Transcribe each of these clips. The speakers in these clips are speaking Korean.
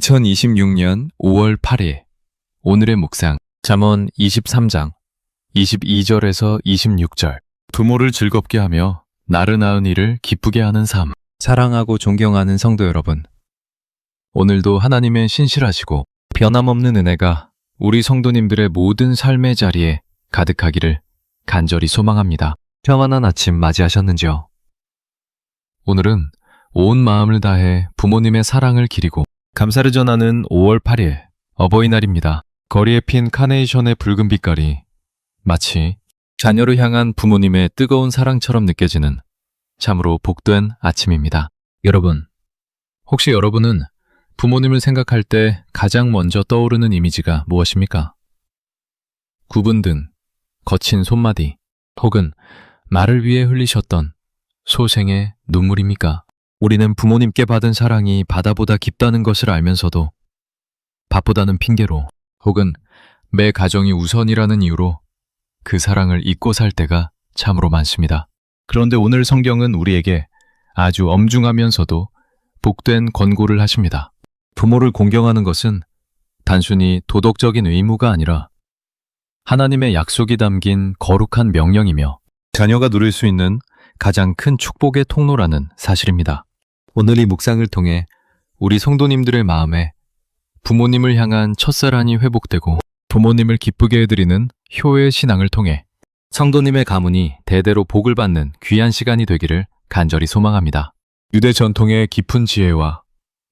2026년 5월 8일 오늘의 묵상 잠언 23장 22절에서 26절 부모를 즐겁게 하며 나를 낳은 이를 기쁘게 하는 삶. 사랑하고 존경하는 성도 여러분, 오늘도 하나님의 신실하시고 변함없는 은혜가 우리 성도님들의 모든 삶의 자리에 가득하기를 간절히 소망합니다. 평안한 아침 맞이하셨는지요? 오늘은 온 마음을 다해 부모님의 사랑을 기리고 감사를 전하는 5월 8일 어버이날입니다. 거리에 핀 카네이션의 붉은 빛깔이 마치 자녀를 향한 부모님의 뜨거운 사랑처럼 느껴지는 참으로 복된 아침입니다. 여러분, 혹시 여러분은 부모님을 생각할 때 가장 먼저 떠오르는 이미지가 무엇입니까? 구분든 거친 손마디 혹은 말을 위해 흘리셨던 소생의 눈물입니까? 우리는 부모님께 받은 사랑이 바다보다 깊다는 것을 알면서도 밥보다는 핑계로 혹은 매 가정이 우선이라는 이유로 그 사랑을 잊고 살 때가 참으로 많습니다. 그런데 오늘 성경은 우리에게 아주 엄중하면서도 복된 권고를 하십니다. 부모를 공경하는 것은 단순히 도덕적인 의무가 아니라 하나님의 약속이 담긴 거룩한 명령이며 자녀가 누릴 수 있는 가장 큰 축복의 통로라는 사실입니다. 오늘 이 묵상을 통해 우리 성도님들의 마음에 부모님을 향한 첫사랑이 회복되고 부모님을 기쁘게 해드리는 효의 신앙을 통해 성도님의 가문이 대대로 복을 받는 귀한 시간이 되기를 간절히 소망합니다. 유대 전통의 깊은 지혜와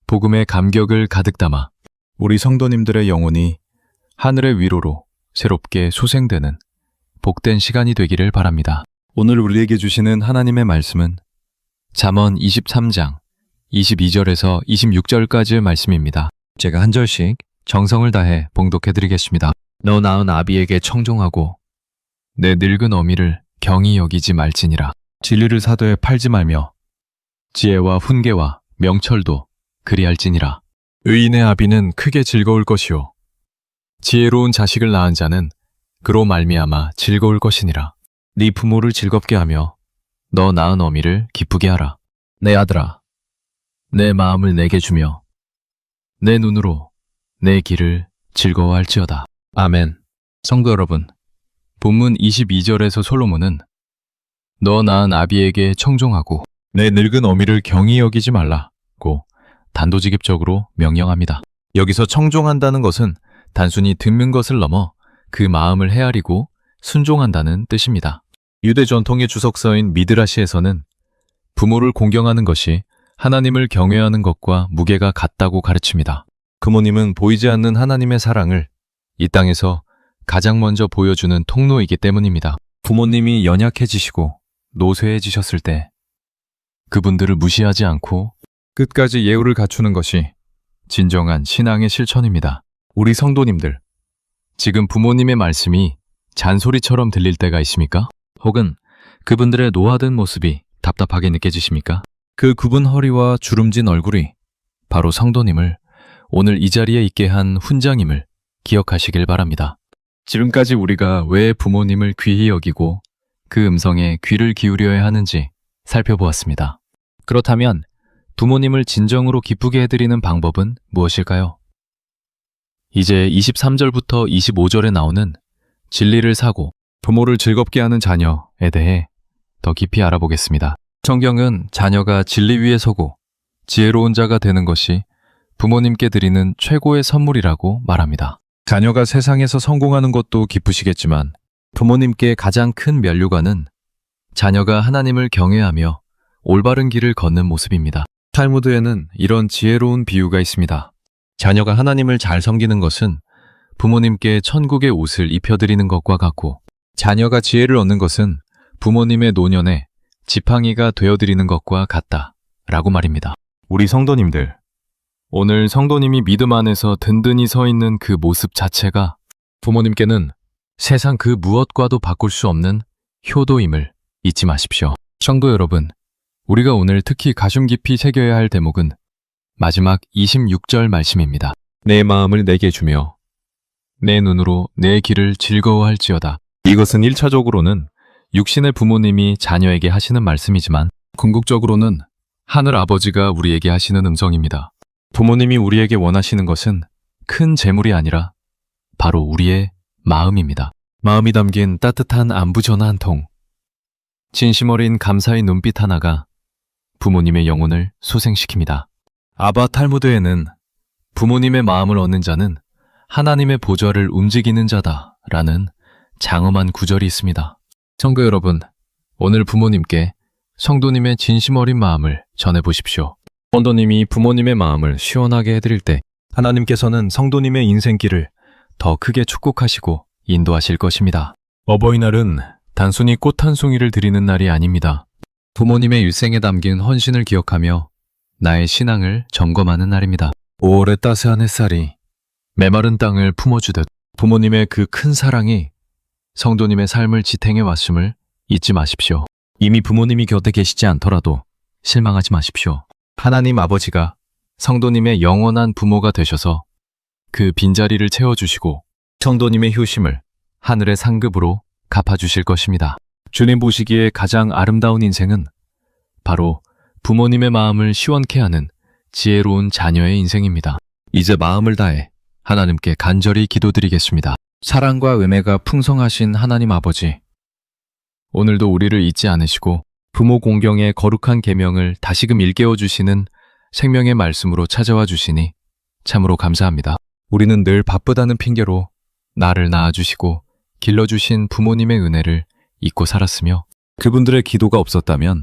복음의 감격을 가득 담아 우리 성도님들의 영혼이 하늘의 위로로 새롭게 소생되는 복된 시간이 되기를 바랍니다. 오늘 우리에게 주시는 하나님의 말씀은 잠언 23장 22절에서 26절까지의 말씀입니다. 제가 한 절씩 정성을 다해 봉독해드리겠습니다. 너 낳은 아비에게 청종하고 내 늙은 어미를 경히 여기지 말지니라. 진리를 사도에 팔지 말며 지혜와 훈계와 명철도 그리할지니라. 의인의 아비는 크게 즐거울 것이요 지혜로운 자식을 낳은 자는 그로 말미암아 즐거울 것이니라. 네 부모를 즐겁게 하며 너 낳은 어미를 기쁘게 하라. 내 아들아, 내 마음을 내게 주며 내 눈으로 내 길을 즐거워할지어다. 아멘. 성도 여러분, 본문 22절에서 솔로몬은 너 낳은 아비에게 청종하고 내 늙은 어미를 경히 여기지 말라고 단도직입적으로 명령합니다. 여기서 청종한다는 것은 단순히 듣는 것을 넘어 그 마음을 헤아리고 순종한다는 뜻입니다. 유대 전통의 주석서인 미드라시에서는 부모를 공경하는 것이 하나님을 경외하는 것과 무게가 같다고 가르칩니다. 부모님은 보이지 않는 하나님의 사랑을 이 땅에서 가장 먼저 보여주는 통로이기 때문입니다. 부모님이 연약해지시고 노쇠해지셨을 때 그분들을 무시하지 않고 끝까지 예우를 갖추는 것이 진정한 신앙의 실천입니다. 우리 성도님들, 지금 부모님의 말씀이 잔소리처럼 들릴 때가 있습니까? 혹은 그분들의 노화된 모습이 답답하게 느껴지십니까? 그 굽은 허리와 주름진 얼굴이 바로 성도님을 오늘 이 자리에 있게 한 훈장임을 기억하시길 바랍니다. 지금까지 우리가 왜 부모님을 귀히 여기고 그 음성에 귀를 기울여야 하는지 살펴보았습니다. 그렇다면 부모님을 진정으로 기쁘게 해드리는 방법은 무엇일까요? 이제 23절부터 25절에 나오는 진리를 사고 부모를 즐겁게 하는 자녀에 대해 더 깊이 알아보겠습니다. 성경은 자녀가 진리 위에 서고 지혜로운 자가 되는 것이 부모님께 드리는 최고의 선물이라고 말합니다. 자녀가 세상에서 성공하는 것도 기쁘시겠지만 부모님께 가장 큰 면류관은 자녀가 하나님을 경외하며 올바른 길을 걷는 모습입니다. 탈무드에는 이런 지혜로운 비유가 있습니다. 자녀가 하나님을 잘 섬기는 것은 부모님께 천국의 옷을 입혀드리는 것과 같고 자녀가 지혜를 얻는 것은 부모님의 노년에 지팡이가 되어드리는 것과 같다 라고 말입니다. 우리 성도님들, 오늘 성도님이 믿음 안에서 든든히 서 있는 그 모습 자체가 부모님께는 세상 그 무엇과도 바꿀 수 없는 효도임을 잊지 마십시오. 성도 여러분, 우리가 오늘 특히 가슴 깊이 새겨야 할 대목은 마지막 26절 말씀입니다. 내 마음을 내게 주며 내 눈으로 내 길을 즐거워할지어다. 이것은 1차적으로는 육신의 부모님이 자녀에게 하시는 말씀이지만 궁극적으로는 하늘 아버지가 우리에게 하시는 음성입니다. 부모님이 우리에게 원하시는 것은 큰 재물이 아니라 바로 우리의 마음입니다. 마음이 담긴 따뜻한 안부 전화 한 통, 진심 어린 감사의 눈빛 하나가 부모님의 영혼을 소생시킵니다. 아바 탈무드에는 부모님의 마음을 얻는 자는 하나님의 보좌를 움직이는 자다라는 장엄한 구절이 있습니다. 성도 여러분, 오늘 부모님께 성도님의 진심 어린 마음을 전해보십시오. 성도님이 부모님의 마음을 시원하게 해드릴 때 하나님께서는 성도님의 인생길을 더 크게 축복하시고 인도하실 것입니다. 어버이날은 단순히 꽃 한 송이를 드리는 날이 아닙니다. 부모님의 일생에 담긴 헌신을 기억하며 나의 신앙을 점검하는 날입니다. 5월의 따스한 햇살이 메마른 땅을 품어주듯 부모님의 그 큰 사랑이 성도님의 삶을 지탱해 왔음을 잊지 마십시오. 이미 부모님이 곁에 계시지 않더라도 실망하지 마십시오. 하나님 아버지가 성도님의 영원한 부모가 되셔서 그 빈자리를 채워주시고 성도님의 효심을 하늘의 상급으로 갚아주실 것입니다. 주님 보시기에 가장 아름다운 인생은 바로 부모님의 마음을 시원케 하는 지혜로운 자녀의 인생입니다. 이제 마음을 다해 하나님께 간절히 기도드리겠습니다. 사랑과 은혜가 풍성하신 하나님 아버지, 오늘도 우리를 잊지 않으시고 부모 공경의 거룩한 계명을 다시금 일깨워 주시는 생명의 말씀으로 찾아와 주시니 참으로 감사합니다. 우리는 늘 바쁘다는 핑계로 나를 낳아주시고 길러주신 부모님의 은혜를 잊고 살았으며 그분들의 기도가 없었다면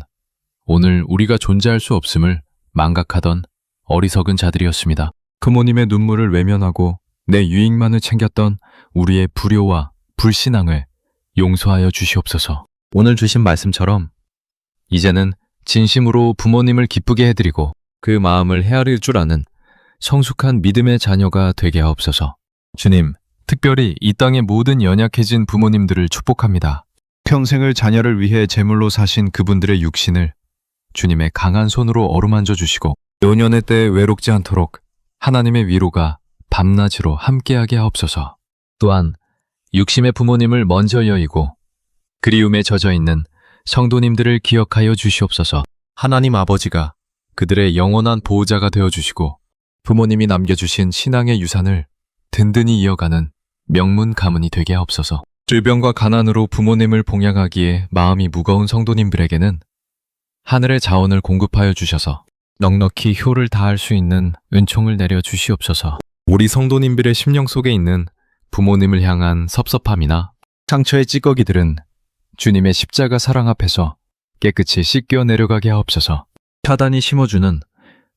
오늘 우리가 존재할 수 없음을 망각하던 어리석은 자들이었습니다. 부모님의 눈물을 외면하고 내 유익만을 챙겼던 우리의 불효와 불신앙을 용서하여 주시옵소서. 오늘 주신 말씀처럼 이제는 진심으로 부모님을 기쁘게 해드리고 그 마음을 헤아릴 줄 아는 성숙한 믿음의 자녀가 되게 하옵소서. 주님, 특별히 이 땅의 모든 연약해진 부모님들을 축복합니다. 평생을 자녀를 위해 제물로 사신 그분들의 육신을 주님의 강한 손으로 어루만져 주시고 노년의 때에 외롭지 않도록 하나님의 위로가 밤낮으로 함께하게 하옵소서. 또한 육심의 부모님을 먼저 여의고 그리움에 젖어 있는 성도님들을 기억하여 주시옵소서. 하나님 아버지가 그들의 영원한 보호자가 되어주시고 부모님이 남겨주신 신앙의 유산을 든든히 이어가는 명문 가문이 되게 하옵소서. 질병과 가난으로 부모님을 봉양하기에 마음이 무거운 성도님들에게는 하늘의 자원을 공급하여 주셔서 넉넉히 효를 다할 수 있는 은총을 내려 주시옵소서. 우리 성도님들의 심령 속에 있는 부모님을 향한 섭섭함이나 상처의 찌꺼기들은 주님의 십자가 사랑 앞에서 깨끗이 씻겨 내려가게 하옵소서. 사단이 심어주는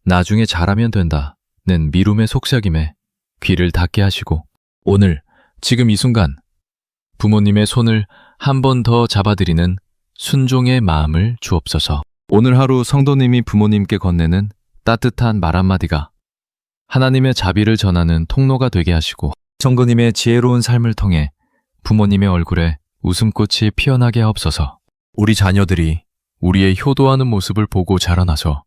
나중에 잘하면 된다는 미움의 속삭임에 귀를 닫게 하시고 오늘 지금 이 순간 부모님의 손을 한 번 더 잡아드리는 순종의 마음을 주옵소서. 오늘 하루 성도님이 부모님께 건네는 따뜻한 말 한마디가 하나님의 자비를 전하는 통로가 되게 하시고 성도님의 지혜로운 삶을 통해 부모님의 얼굴에 웃음꽃이 피어나게 하옵소서. 우리 자녀들이 우리의 효도하는 모습을 보고 자라나서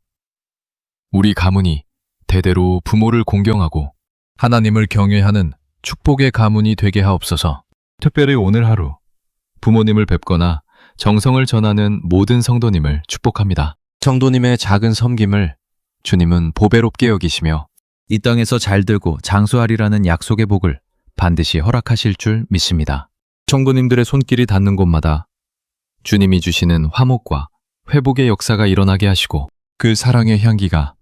우리 가문이 대대로 부모를 공경하고 하나님을 경외하는 축복의 가문이 되게 하옵소서. 특별히 오늘 하루 부모님을 뵙거나 정성을 전하는 모든 성도님을 축복합니다. 성도님의 작은 섬김을 주님은 보배롭게 여기시며 이 땅에서 잘되고 장수하리라는 약속의 복을 반드시 허락하실 줄 믿습니다. 성도님들의 손길이 닿는 곳마다 주님이 주시는 화목과 회복의 역사가 일어나게 하시고 그 사랑의 향기가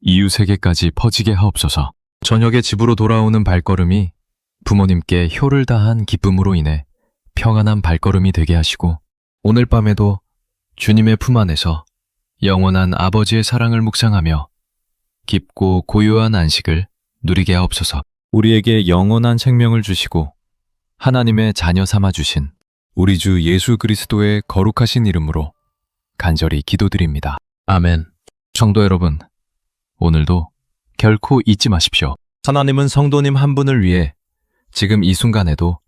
이웃에게까지 퍼지게 하옵소서. 저녁에 집으로 돌아오는 발걸음이 부모님께 효를 다한 기쁨으로 인해 평안한 발걸음이 되게 하시고 오늘 밤에도 주님의 품 안에서 영원한 아버지의 사랑을 묵상하며 깊고 고요한 안식을 누리게 하옵소서. 우리에게 영원한 생명을 주시고 하나님의 자녀 삼아 주신 우리 주 예수 그리스도의 거룩하신 이름으로 간절히 기도드립니다. 아멘. 성도 여러분, 오늘도 결코 잊지 마십시오. 하나님은 성도님 한 분을 위해 지금 이 순간에도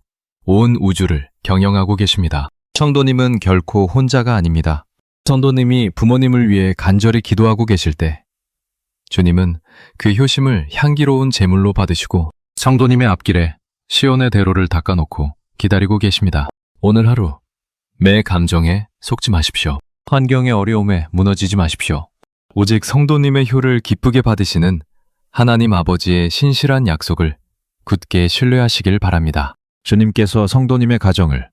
온 우주를 경영하고 계십니다. 성도님은 결코 혼자가 아닙니다. 성도님이 부모님을 위해 간절히 기도하고 계실 때 주님은 그 효심을 향기로운 제물로 받으시고 성도님의 앞길에 시온의 대로를 닦아놓고 기다리고 계십니다. 오늘 하루 매 감정에 속지 마십시오. 환경의 어려움에 무너지지 마십시오. 오직 성도님의 효를 기쁘게 받으시는 하나님 아버지의 신실한 약속을 굳게 신뢰하시길 바랍니다. 주님께서 성도님의 가정을,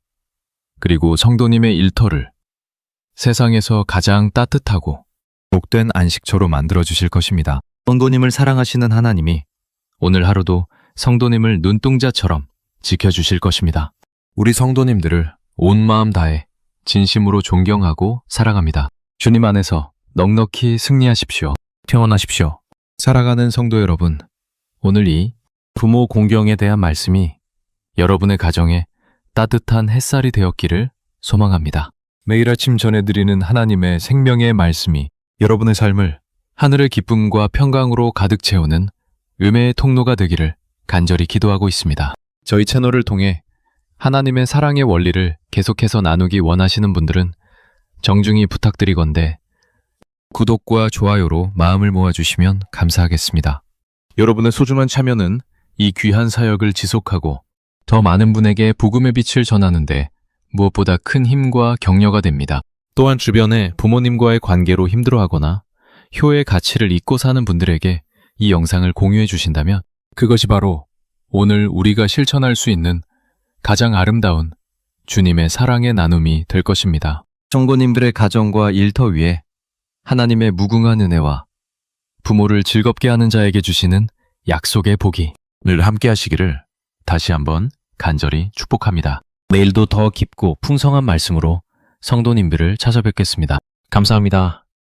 그리고 성도님의 일터를 세상에서 가장 따뜻하고 복된 안식처로 만들어 주실 것입니다. 성도님을 사랑하시는 하나님이 오늘 하루도 성도님을 눈동자처럼 지켜주실 것입니다. 우리 성도님들을 온 마음 다해 진심으로 존경하고 사랑합니다. 주님 안에서 넉넉히 승리하십시오. 평안하십시오. 사랑하는 성도 여러분, 오늘 이 부모 공경에 대한 말씀이 여러분의 가정에 따뜻한 햇살이 되었기를 소망합니다. 매일 아침 전해드리는 하나님의 생명의 말씀이 여러분의 삶을 하늘의 기쁨과 평강으로 가득 채우는 은혜의 통로가 되기를 간절히 기도하고 있습니다. 저희 채널을 통해 하나님의 사랑의 원리를 계속해서 나누기 원하시는 분들은 정중히 부탁드리건대 구독과 좋아요로 마음을 모아주시면 감사하겠습니다. 여러분의 소중한 참여는 이 귀한 사역을 지속하고 더 많은 분에게 복음의 빛을 전하는데 무엇보다 큰 힘과 격려가 됩니다. 또한 주변에 부모님과의 관계로 힘들어하거나 효의 가치를 잊고 사는 분들에게 이 영상을 공유해 주신다면 그것이 바로 오늘 우리가 실천할 수 있는 가장 아름다운 주님의 사랑의 나눔이 될 것입니다. 성도님들의 가정과 일터 위에 하나님의 무궁한 은혜와 부모를 즐겁게 하는 자에게 주시는 약속의 복이 늘 함께 하시기를 다시 한번 간절히 축복합니다. 내일도 더 깊고 풍성한 말씀으로 성도님들을 찾아뵙겠습니다. 감사합니다.